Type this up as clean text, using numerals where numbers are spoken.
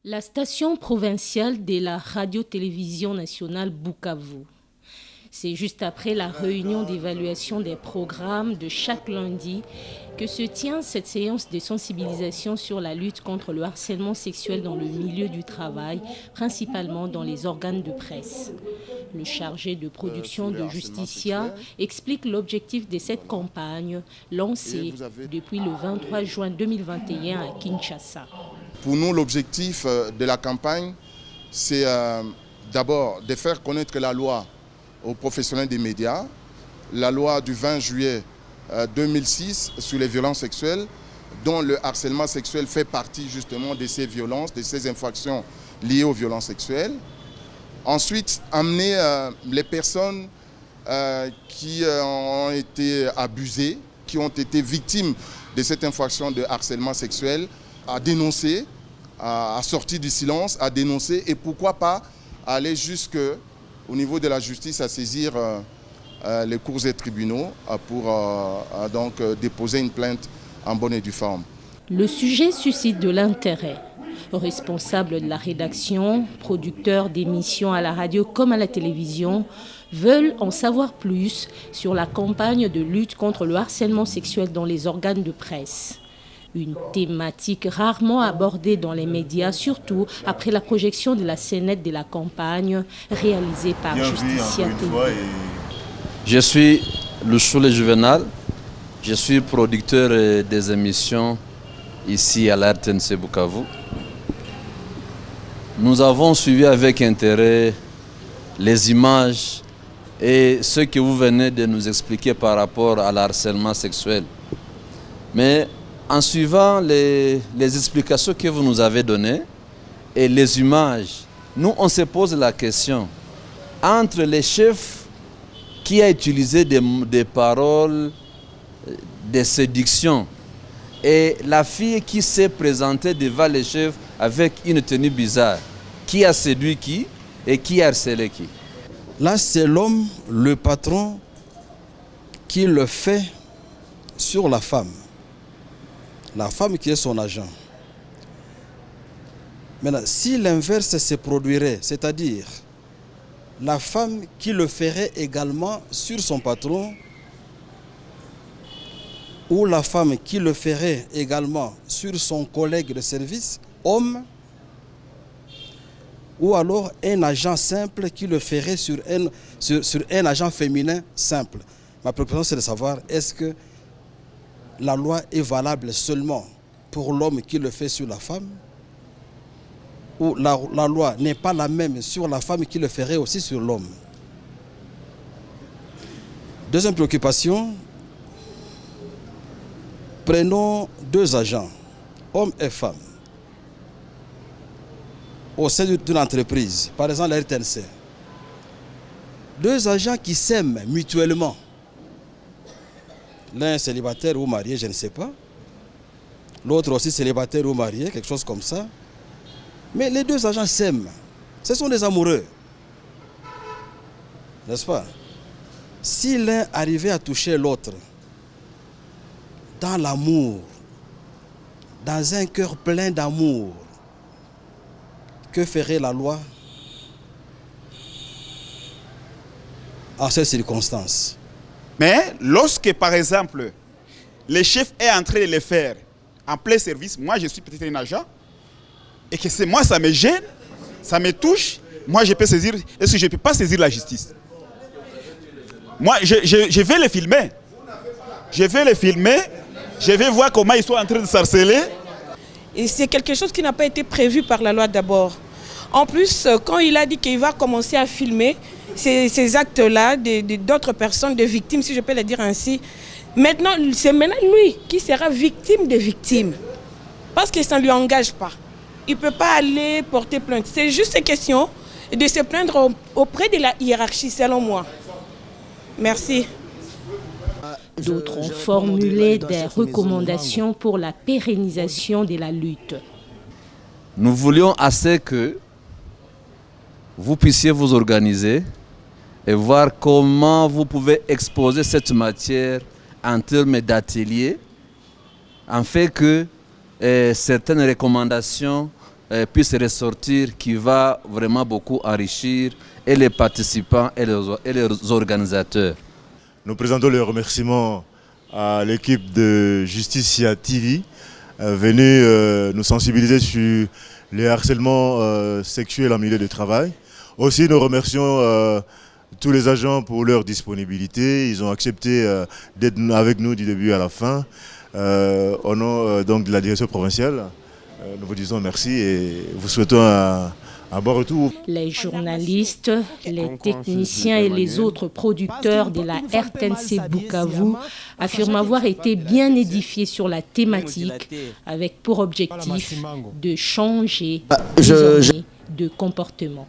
La station provinciale de la radio-télévision nationale Bukavu. C'est juste après la réunion d'évaluation des programmes de chaque lundi que se tient cette séance de sensibilisation sur la lutte contre le harcèlement sexuel dans le milieu du travail, principalement dans les organes de presse. Le chargé de production de Justicia explique l'objectif de cette campagne lancée depuis le 23 juin 2021 à Kinshasa. Pour nous, l'objectif de la campagne, c'est d'abord de faire connaître la loi aux professionnels des médias, la loi du 20 juillet 2006 sur les violences sexuelles, dont le harcèlement sexuel fait partie justement de ces violences, de ces infractions liées aux violences sexuelles. Ensuite, amener les personnes qui ont été abusées, qui ont été victimes de cette infraction de harcèlement sexuel, à dénoncer, à sortir du silence, à dénoncer et pourquoi pas aller jusqu'au niveau de la justice à saisir les cours et tribunaux pour donc déposer une plainte en bonne et due forme. Le sujet suscite de l'intérêt. Responsables de la rédaction, producteurs d'émissions à la radio comme à la télévision, veulent en savoir plus sur la campagne de lutte contre le harcèlement sexuel dans les organes de presse. Une thématique rarement abordée dans les médias, surtout après la projection de la scénette de la campagne réalisée par Justicia TV. Je suis Louchoulé Juvenal, je suis producteur des émissions ici à la RTNC Bukavu. Nous avons suivi avec intérêt les images et ce que vous venez de nous expliquer par rapport à l'harcèlement sexuel. Mais en suivant les explications que vous nous avez données et les images, nous on se pose la question, entre les chefs qui a utilisé des paroles de séduction et la fille qui s'est présentée devant les chefs avec une tenue bizarre, qui a séduit qui et qui a harcelé qui? Là, c'est l'homme, le patron, qui le fait sur la femme qui est son agent. Maintenant, si l'inverse se produirait, c'est-à-dire la femme qui le ferait également sur son patron, ou la femme qui le ferait également sur son collègue de service, homme, ou alors un agent simple qui le ferait sur un agent féminin simple. Ma préoccupation, c'est de savoir, est-ce que la loi est valable seulement pour l'homme qui le fait sur la femme, ou la loi n'est pas la même sur la femme qui le ferait aussi sur l'homme. Deuxième préoccupation, prenons deux agents, hommes et femmes, au sein d'une entreprise, par exemple la RTNC. Deux agents qui s'aiment mutuellement. L'un célibataire ou marié, je ne sais pas. L'autre aussi célibataire ou marié, quelque chose comme ça. Mais les deux agents s'aiment. Ce sont des amoureux. N'est-ce pas? Si l'un arrivait à toucher l'autre, dans l'amour, dans un cœur plein d'amour, que ferait la loi en ces circonstances? Mais lorsque, par exemple, le chef est en train de le faire en plein service, moi je suis peut-être un agent, et que c'est moi ça me gêne, ça me touche, moi je peux saisir, est-ce que je ne peux pas saisir la justice? Moi je vais le filmer. Je vais le filmer, je vais voir comment ils sont en train de s'harceler. Et c'est quelque chose qui n'a pas été prévu par la loi d'abord. En plus, quand il a dit qu'il va commencer à filmer ces actes-là d'autres personnes, de victimes, si je peux le dire ainsi, c'est maintenant lui qui sera victime des victimes. Parce que ça ne lui engage pas. Il ne peut pas aller porter plainte. C'est juste une question de se plaindre auprès de la hiérarchie, selon moi. Merci. D'autres ont formulé des recommandations pour la pérennisation de la lutte. Nous voulions assez que vous puissiez vous organiser et voir comment vous pouvez exposer cette matière en termes d'ateliers, en fait que certaines recommandations puisse ressortir, qui va vraiment beaucoup enrichir et les participants et les organisateurs. Nous présentons les remerciements à l'équipe de Justicia TV, venue nous sensibiliser sur les harcèlements sexuels en milieu de travail. Aussi, nous remercions tous les agents pour leur disponibilité. Ils ont accepté d'être avec nous du début à la fin. Au nom donc de la direction provinciale, nous vous disons merci et vous souhaitons un bon retour. Les journalistes, les techniciens et les autres producteurs de la RTNC Bukavu affirment avoir été bien édifiés sur la thématique avec pour objectif de changer de comportement.